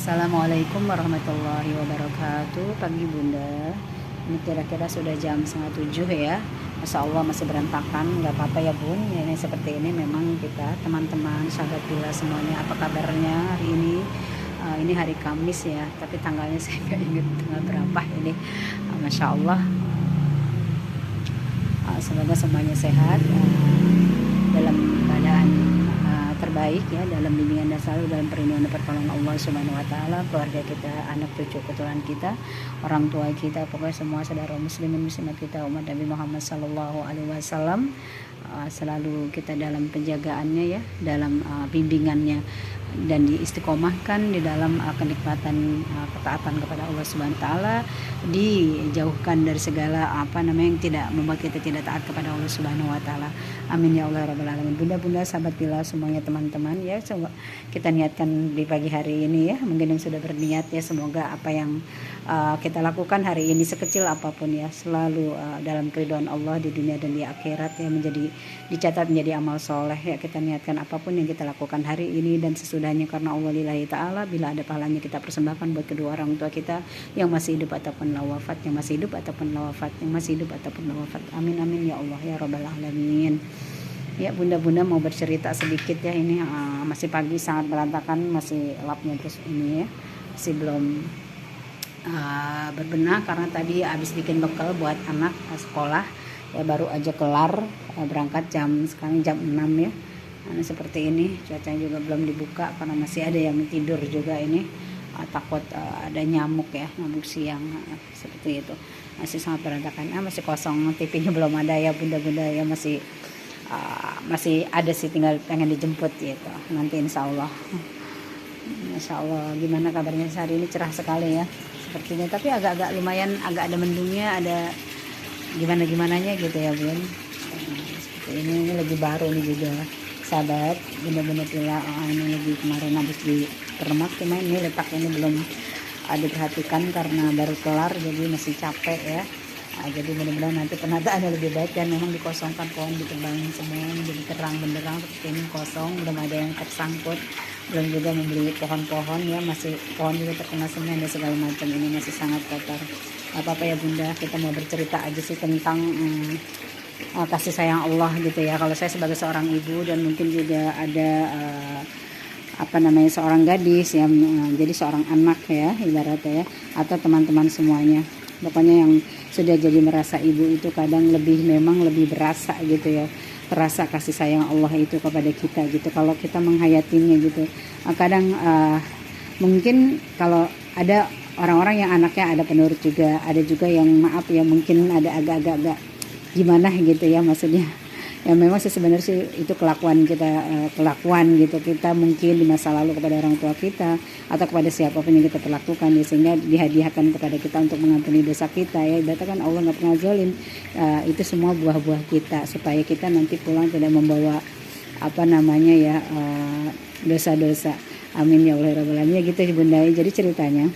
Assalamualaikum warahmatullahi wabarakatuh. Pagi Bunda, ini kira-kira sudah jam 6:30 ya. Masya Allah masih berantakan, nggak apa-apa ya Bun. Ya, ini seperti ini memang kita teman-teman sahabat Bila semuanya. Apa kabarnya hari ini? Ini hari Kamis ya, tapi tanggalnya saya nggak ingat tanggal berapa ini. Masya Allah. Semoga semuanya sehat dalam keadaan terbaik ya, dalam bimbingan dan selalu dalam perlindungan dan pertolongan Allah Subhanahu wa taala, keluarga kita, anak cucu keturunan kita, orang tua kita, pokoknya semua saudara muslimin muslimat kita, umat Nabi Muhammad sallallahu alaihi wasallam, selalu kita dalam penjagaannya ya, dalam bimbingannya, dan diistiqomahkan di dalam kenikmatan ketaatan kepada Allah Subhanahu wa taala, dijauhkan dari segala yang tidak membuat kita tidak taat kepada Allah Subhanahu wa taala. Amin ya Allah rabbal alamin. Bunda-bunda sahabat Bila semuanya teman-teman ya, coba kita niatkan di pagi hari ini ya, mungkin yang sudah berniat ya, semoga apa yang kita lakukan hari ini sekecil apapun ya, selalu dalam keridhaan Allah di dunia dan di akhirat ya, dicatat menjadi amal soleh ya. Kita niatkan apapun yang kita lakukan hari ini dan sesudahnya karena Allah lillahi ta'ala, bila ada pahalanya kita persembahkan buat kedua orang tua kita yang masih hidup ataupun wafat, yang masih hidup ataupun wafat, yang masih hidup ataupun wafat. Amin amin ya Allah ya rabbal alamin. Ya bunda-bunda mau bercerita sedikit ya, ini masih pagi sangat berantakan, masih lapnya terus ini ya, masih belum berbenah karena tadi habis bikin bekal buat anak sekolah ya, baru aja kelar berangkat sekarang jam 6 ya. Nah, seperti ini cuacanya juga belum dibuka karena masih ada yang tidur juga ini, takut ada nyamuk ya, nyamuk siang seperti itu. Masih sangat berantakan, masih kosong, TV-nya belum ada ya bunda-bunda ya, masih ada sih, tinggal pengen dijemput gitu nanti insya Allah. Masya Allah, gimana kabarnya hari ini? Cerah sekali ya sepertinya, tapi agak-agak lumayan, agak ada mendungnya, ada gimana-gimananya gitu ya Bun. Seperti ini lagi baru nih juga sahabat bunda-bunda Bila. Ini lagi kemarin habis di Permak, cuma ini letaknya ini belum diperhatikan karena baru kelar, jadi masih capek ya. Jadi mudah-mudahan nanti penataannya lebih baik, dan memang dikosongkan pohon, ditebangin semua, jadi terang benderang seperti ini, kosong, belum ada yang tersangkut, belum juga membeli pohon-pohon ya, masih pohon juga terkena semen dan segala macam, ini masih sangat kotor. Apa-apa ya bunda, kita mau bercerita aja sih tentang kasih sayang Allah gitu ya. Kalau saya sebagai seorang ibu, dan mungkin juga ada seorang gadis ya, jadi seorang anak ya ibaratnya ya, atau teman-teman semuanya, pokoknya yang sudah jadi merasa ibu itu kadang memang lebih berasa gitu ya, terasa kasih sayang Allah itu kepada kita gitu, kalau kita menghayatinya gitu. Kadang mungkin kalau ada orang-orang yang anaknya ada penurut juga, ada juga yang maaf ya, mungkin ada agak-agak gimana gitu ya, maksudnya ya memang sebenarnya sih itu kelakuan gitu, kita mungkin di masa lalu kepada orang tua kita atau kepada siapapun yang kita perlakukan ya, sehingga dihadiahkan kepada kita untuk mengampuni dosa kita ya. Berarti kan Allah nggak pernah zalim. Itu semua buah-buah kita, supaya kita nanti pulang tidak membawa dosa-dosa. Amin ya Allah rabbal alamin. Gitu bunda. Jadi ceritanya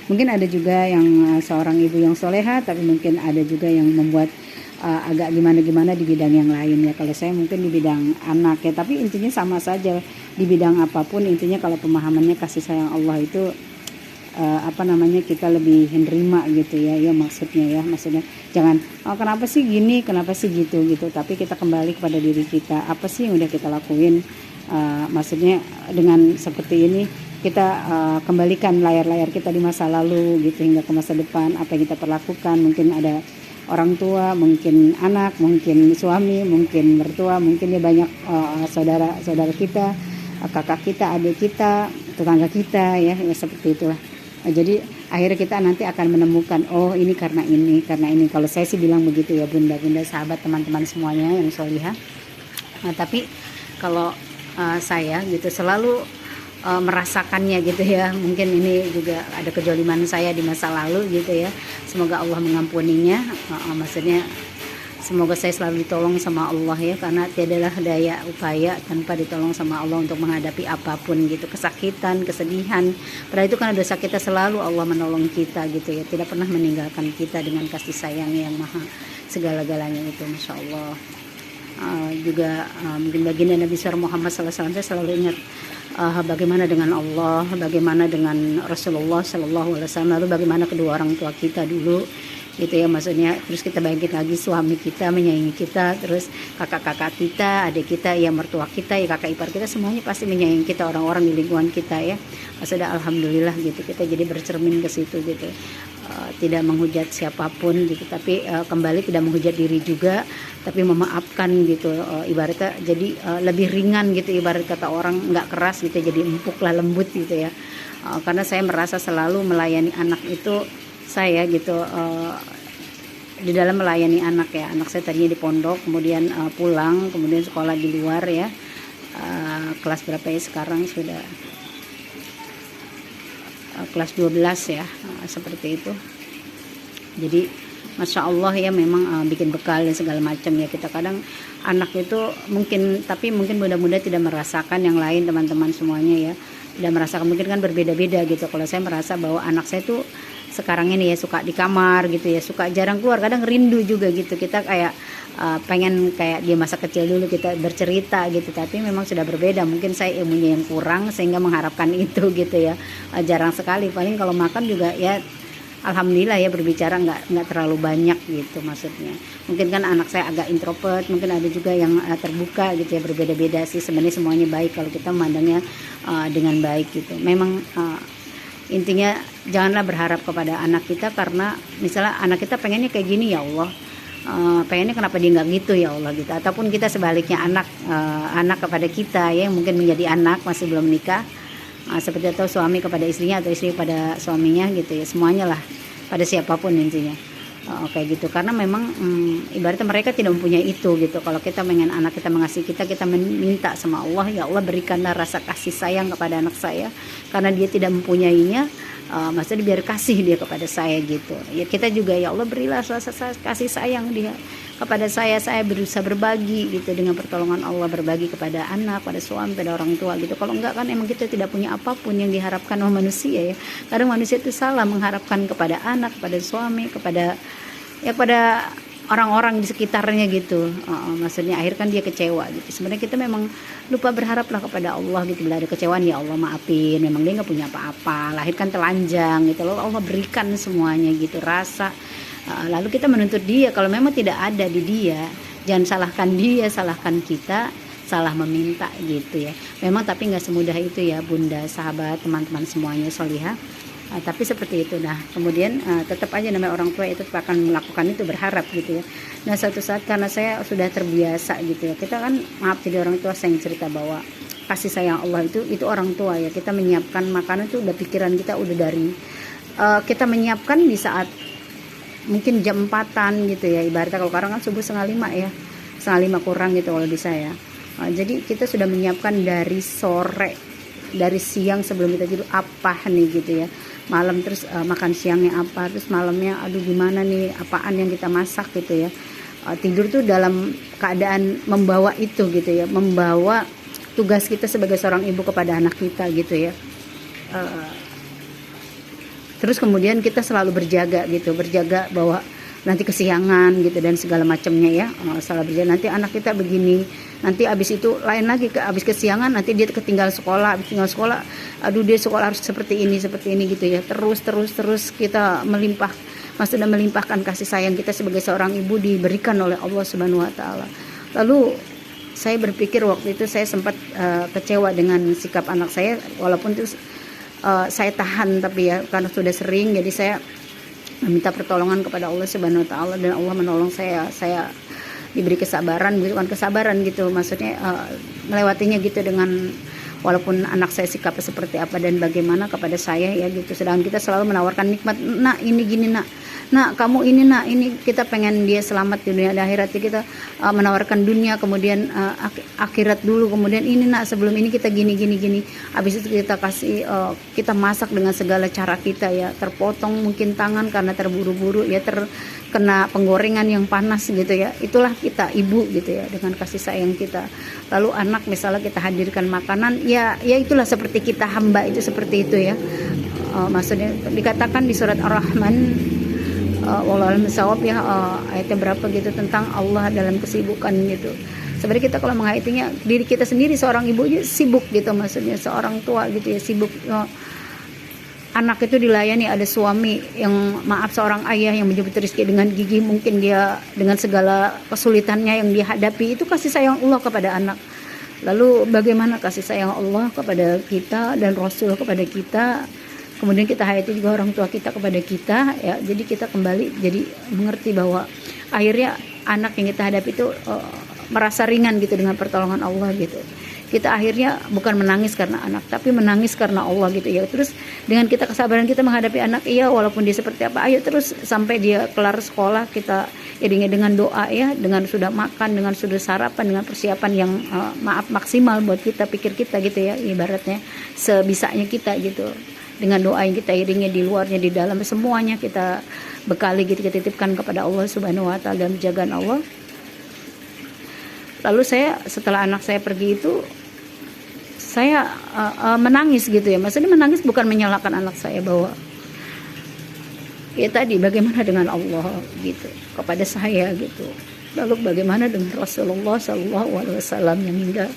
mungkin ada juga yang seorang ibu yang soleha, tapi mungkin ada juga yang membuat agak gimana-gimana di bidang yang lain ya. Kalau saya mungkin di bidang anak ya, tapi intinya sama saja di bidang apapun, intinya kalau pemahamannya kasih sayang Allah itu kita lebih menerima gitu ya, maksudnya jangan kenapa sih gini, kenapa sih gitu, tapi kita kembali kepada diri kita, apa sih yang udah kita lakuin, maksudnya dengan seperti ini kita kembalikan layar-layar kita di masa lalu gitu, hingga ke masa depan, apa yang kita perlakukan. Mungkin ada orang tua, mungkin anak, mungkin suami, mungkin mertua, mungkin ya banyak saudara kita, kakak kita, adik kita, tetangga kita ya seperti itulah. Jadi akhirnya kita nanti akan menemukan, oh ini karena ini. Kalau saya sih bilang begitu ya bunda-bunda, sahabat, teman-teman semuanya yang solihah. Tapi kalau saya gitu selalu merasakannya gitu ya, mungkin ini juga ada kejoliman saya di masa lalu gitu ya, semoga Allah mengampuninya. Maksudnya semoga saya selalu ditolong sama Allah ya, karena tiadalah daya upaya tanpa ditolong sama Allah untuk menghadapi apapun gitu, kesakitan, kesedihan. Padahal itu kan dosa kita, selalu Allah menolong kita gitu ya, tidak pernah meninggalkan kita dengan kasih sayang yang maha segala-galanya itu, Masya Allah. Juga mungkin baginda Nabi Muhammad SAW, saya selalu ingat bagaimana dengan Allah, bagaimana dengan Rasulullah Shallallahu Alaihi Wasallam, lalu bagaimana kedua orang tua kita dulu, gitu ya, maksudnya. Terus kita bayangin lagi suami kita menyayangi kita, terus kakak-kakak kita, adik kita, ya mertua kita, ya kakak ipar kita, semuanya pasti menyayangi kita, orang-orang di lingkungan kita ya. Maksudnya alhamdulillah gitu, kita jadi bercermin ke situ gitu. Tidak menghujat siapapun gitu, tapi kembali tidak menghujat diri juga, tapi memaafkan gitu, ibaratnya jadi lebih ringan gitu, ibarat kata orang, nggak keras gitu, jadi empuk lah, lembut gitu ya. Karena saya merasa selalu melayani anak itu saya gitu, di dalam melayani anak ya. Anak saya tadinya di pondok, kemudian pulang, kemudian sekolah di luar ya. Kelas berapa ya sekarang, sudah kelas 12 ya, seperti itu. Jadi Masya Allah ya, memang bikin bekal dan segala macam ya. Kita kadang anak itu mungkin, tapi mungkin mudah-mudahan tidak merasakan yang lain teman-teman semuanya ya, tidak merasakan, mungkin kan berbeda-beda gitu. Kalau saya merasa bahwa anak saya tuh sekarang ini ya suka di kamar gitu ya, suka jarang keluar, kadang rindu juga gitu. Kita kayak pengen kayak dia masa kecil dulu, kita bercerita gitu, tapi memang sudah berbeda. Mungkin saya ilmunya yang kurang sehingga mengharapkan itu gitu ya. Jarang sekali, paling kalau makan juga ya alhamdulillah ya, berbicara nggak terlalu banyak gitu maksudnya. Mungkin kan anak saya agak introvert, mungkin ada juga yang terbuka gitu ya, berbeda-beda sih sebenarnya, semuanya baik kalau kita memandangnya dengan baik gitu. Memang intinya janganlah berharap kepada anak kita, karena misalnya anak kita pengennya kayak gini, ya Allah, pengennya kenapa dia nggak gitu ya Allah gitu. Ataupun kita sebaliknya, anak kepada kita ya, yang mungkin menjadi anak masih belum nikah, seperti itu, suami kepada istrinya atau istri kepada suaminya gitu ya, semuanya lah, pada siapapun intinya. Kayak gitu, karena memang ibaratnya mereka tidak mempunyai itu gitu. Kalau kita pengen anak kita mengasihi kita minta sama Allah, ya Allah berikanlah rasa kasih sayang kepada anak saya, karena dia tidak mempunyainya. Maksudnya biar kasih dia kepada saya gitu ya. Kita juga ya Allah berilah rasa kasih sayang dia kepada saya berusaha berbagi gitu, dengan pertolongan Allah, berbagi kepada anak, pada suami, pada orang tua gitu. Kalau enggak kan emang kita tidak punya apapun yang diharapkan oleh manusia ya. Kadang manusia itu salah mengharapkan kepada anak, kepada suami, kepada orang-orang di sekitarnya gitu. Maksudnya akhir kan dia kecewa gitu. Sebenarnya kita memang lupa berharaplah kepada Allah gitu. Bila ada kecewaan, ya Allah maafin, memang dia nggak punya apa-apa, lahir kan telanjang gitu, lalu Allah berikan semuanya gitu, rasa. Lalu kita menuntut dia, kalau memang tidak ada di dia, jangan salahkan dia, salahkan kita, salah meminta gitu ya. Memang tapi nggak semudah itu ya bunda, sahabat, teman-teman semuanya solihah. Tapi seperti itu. Nah kemudian tetap aja namanya orang tua itu akan melakukan itu, berharap gitu ya. Nah suatu saat karena saya sudah terbiasa gitu ya, kita kan maaf jadi orang tua, saya cerita bahwa kasih sayang Allah itu orang tua ya. Kita menyiapkan makanan itu udah pikiran kita udah dari kita menyiapkan di saat mungkin jam 4-an gitu ya, ibaratnya kalau sekarang kan subuh 4:30 ya, 4:30 kurang gitu kalau di saya. Jadi kita sudah menyiapkan dari sore, dari siang sebelum kita tidur apa nih gitu ya, malam terus makan siangnya apa, terus malamnya aduh gimana nih, apaan yang kita masak gitu ya. Tidur tuh dalam keadaan membawa itu gitu ya, membawa tugas kita sebagai seorang ibu kepada anak kita gitu ya. Terus kemudian kita selalu berjaga gitu, berjaga bahwa nanti kesiangan gitu dan segala macamnya ya, selalu berjaga, nanti anak kita begini, nanti abis itu lain lagi, abis kesiangan nanti dia ketinggal sekolah, abis tinggal sekolah aduh dia sekolah harus seperti ini gitu ya. Terus kita maksudnya melimpahkan kasih sayang kita sebagai seorang ibu diberikan oleh Allah Subhanahu wa taala. Lalu saya berpikir waktu itu saya sempat kecewa dengan sikap anak saya, walaupun itu saya tahan, tapi ya karena sudah sering, jadi saya meminta pertolongan kepada Allah Subhanahu wa taala, dan Allah menolong saya diberi kesabaran, bukan kesabaran gitu, maksudnya melewatinya gitu, dengan walaupun anak saya sikapnya seperti apa dan bagaimana kepada saya ya gitu. Sedangkan kita selalu menawarkan nikmat, nak ini gini, nak kamu ini, nak ini, kita pengen dia selamat di dunia dan akhirat, kita menawarkan dunia, kemudian akhirat dulu, kemudian ini nak sebelum ini kita gini, habis itu kita kasih, kita masak dengan segala cara kita ya, terpotong mungkin tangan karena terburu-buru ya, terkena penggorengan yang panas gitu ya. Itulah kita ibu gitu ya, dengan kasih sayang kita. Lalu anak misalnya kita hadirkan makanan ya itulah seperti kita hamba itu seperti itu ya. Maksudnya dikatakan di surat Ar-Rahman, wallahualam bisawab ya, ayatnya berapa gitu, tentang Allah dalam kesibukan gitu. Sebenarnya kita kalau menghayatinya diri kita sendiri, seorang ibu aja sibuk gitu, maksudnya seorang tua gitu ya sibuk. Anak itu dilayani, ada suami yang maaf seorang ayah yang menjemput rezeki dengan gigih, mungkin dia dengan segala kesulitannya yang dihadapi, itu kasih sayang Allah kepada anak. Lalu bagaimana kasih sayang Allah kepada kita dan Rasul kepada kita, kemudian kita hayati juga orang tua kita kepada kita ya. Jadi kita kembali jadi mengerti bahwa akhirnya anak yang kita hadapi itu merasa ringan gitu dengan pertolongan Allah gitu. Kita akhirnya bukan menangis karena anak, tapi menangis karena Allah gitu ya. Terus dengan kita kesabaran kita menghadapi anak, iya walaupun dia seperti apa, ayo terus sampai dia kelar sekolah, kita iringi dengan doa ya, dengan sudah makan, dengan sudah sarapan, dengan persiapan yang maksimal buat kita, pikir kita gitu ya, ibaratnya sebisanya kita gitu. Dengan doa yang kita iringi di luarnya, di dalam, semuanya kita bekali gitu, kita titipkan kepada Allah Subhanahu wa taala dan penjagaan Allah. Lalu saya setelah anak saya pergi itu saya menangis gitu ya. Maksudnya menangis bukan menyalahkan anak saya, bahwa ya tadi bagaimana dengan Allah gitu kepada saya gitu. Lalu bagaimana dengan Rasulullah SAW yang hingga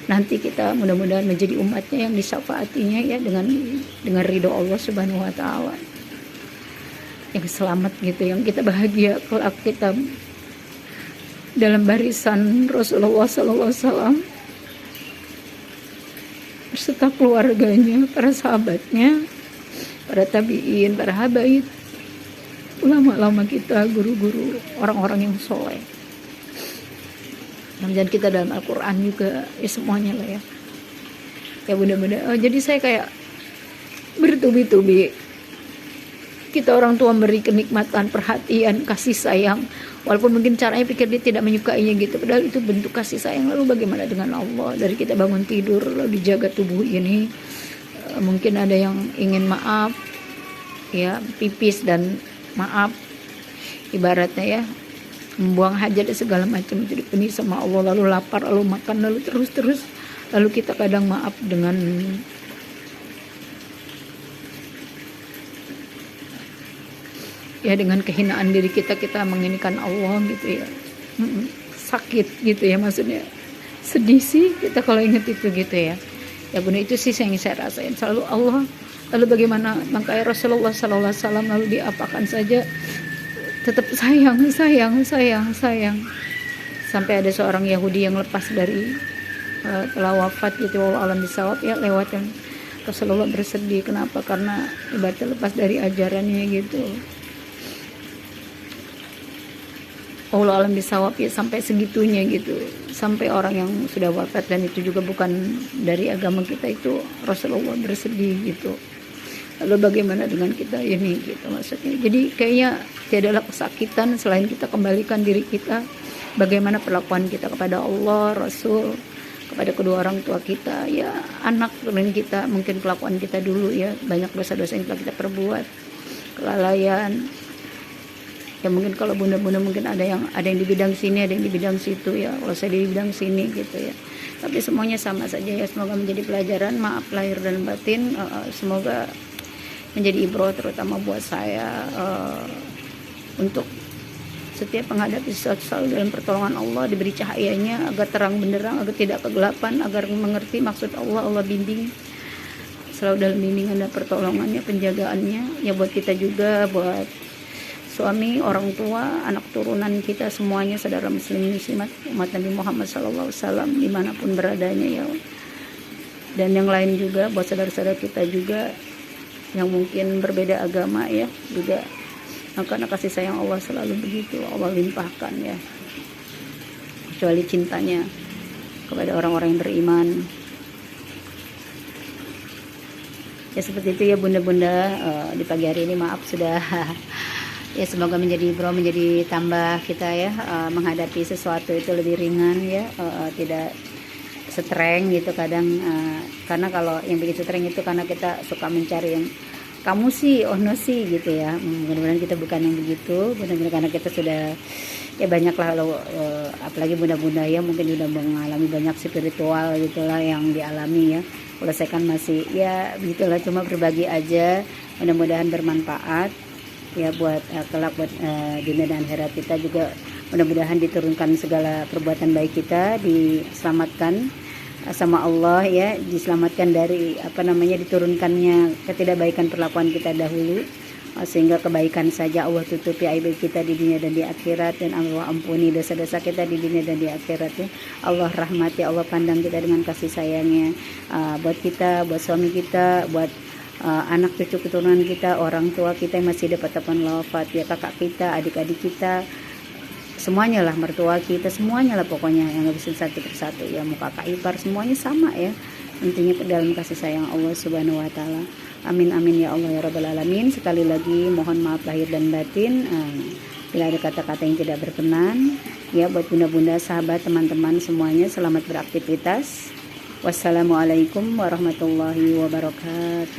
nanti kita mudah-mudahan menjadi umatnya yang disyafaatinya ya dengan ridho Allah Subhanahu wa taala. Yang selamat gitu, yang kita bahagia kelak kita dalam barisan Rasulullah SAW beserta keluarganya, para sahabatnya, para tabi'in, para habaib, ulama-ulama kita, guru-guru, orang-orang yang soleh. Dan kita dalam Al-Quran juga, ya semuanya lah ya. Ya mudah-mudahan. Jadi saya kayak bertubi-tubi. Kita orang tua memberi kenikmatan, perhatian, kasih sayang. Walaupun mungkin caranya pikir dia tidak menyukainya gitu, padahal itu bentuk kasih sayang. Lalu bagaimana dengan Allah? Dari kita bangun tidur, lalu dijaga tubuh ini. Mungkin ada yang ingin maaf, ya pipis dan maaf, ibaratnya ya membuang hajat dan segala macam itu dipenuhi sama Allah. Lalu lapar, lalu makan, lalu terus. Lalu kita kadang maaf dengan ya dengan kehinaan diri kita menginikan Allah gitu ya. Sakit gitu ya, maksudnya sedih sih kita kalau ingat itu gitu ya. Ya benar, itu sih yang saya rasain selalu Allah. Lalu bagaimana, makanya Rasulullah SAW lalu diapakan saja tetap sayang sampai ada seorang Yahudi yang lepas dari telah wafat gitu, alam bisawab ya, lewat yang Rasulullah bersedih. Kenapa? Karena ibaratnya lepas dari ajarannya gitu. Allah alam bisawab ya, sampai segitunya gitu, sampai orang yang sudah wafat dan itu juga bukan dari agama kita, itu Rasulullah bersedih gitu. Lalu bagaimana dengan kita ini gitu, maksudnya jadi kayaknya tiadalah kesakitan selain kita kembalikan diri kita, bagaimana perlakuan kita kepada Allah, Rasul, kepada kedua orang tua kita ya, anak teman kita, mungkin kelakuan kita dulu ya, banyak dosa-dosa yang telah kita perbuat, kelalaian. Ya mungkin kalau bunda-bunda mungkin ada yang di bidang sini, ada yang di bidang situ ya. Kalau saya di bidang sini gitu ya. Tapi semuanya sama saja ya. Semoga menjadi pelajaran, maaf lahir dan batin. Semoga menjadi ibrah terutama buat saya untuk setiap menghadapi sesuatu dalam pertolongan Allah, diberi cahayanya agar terang benderang, agar tidak kegelapan, agar mengerti maksud Allah. Allah bimbing selalu dalam bimbingan dan pertolongannya, penjagaannya ya, buat kita juga, buat suami, orang tua, anak turunan kita, semuanya saudara muslim muslimat umat Nabi Muhammad SAW dimanapun beradanya ya. Dan yang lain juga buat saudara-saudara kita juga yang mungkin berbeda agama ya, juga karena kasih sayang Allah selalu begitu, Allah limpahkan ya, kecuali cintanya kepada orang-orang yang beriman ya. Seperti itu ya bunda-bunda, di pagi hari ini maaf sudah ya, semoga menjadi ibrah, menjadi tambah kita ya, menghadapi sesuatu itu lebih ringan ya, tidak streng gitu kadang, karena kalau yang bikin streng itu karena kita suka mencari yang kamu sih, oh no sih gitu ya. Mudah-mudahan kita bukan yang begitu, benar-benar karena kita sudah ya banyak lah, apalagi bunda-bunda ya mungkin sudah mengalami banyak spiritual gitulah yang dialami ya. Kalau saya kan masih ya begitulah, cuma berbagi aja, mudah-mudahan bermanfaat ya buat kelak, buat dunia dan akhirat kita juga Mudah-mudahan diturunkan segala perbuatan baik kita, diselamatkan sama Allah ya, diselamatkan dari diturunkannya ketidakbaikan perlakuan kita dahulu, sehingga kebaikan saja Allah tutupi aib kita di dunia dan di akhirat, dan Allah ampuni dosa-dosa kita di dunia dan di akhirat ya. Allah rahmati, Allah pandang kita dengan kasih sayangnya, buat kita, buat suami kita, buat anak cucu keturunan kita, orang tua kita yang masih dapat wafat ya, kakak kita, adik-adik kita, semuanya lah, mertua kita, semuanya lah pokoknya, yang ngabisin satu persatu ya, mau kakak ipar semuanya sama ya, intinya dalam kasih sayang Allah Subhanahu wa taala. Amin amin ya Allah ya rabbal alamin. Sekali lagi mohon maaf lahir dan batin bila ada kata-kata yang tidak berkenan ya, buat bunda-bunda, sahabat, teman-teman semuanya, selamat beraktivitas. Wassalamualaikum warahmatullahi wabarakatuh.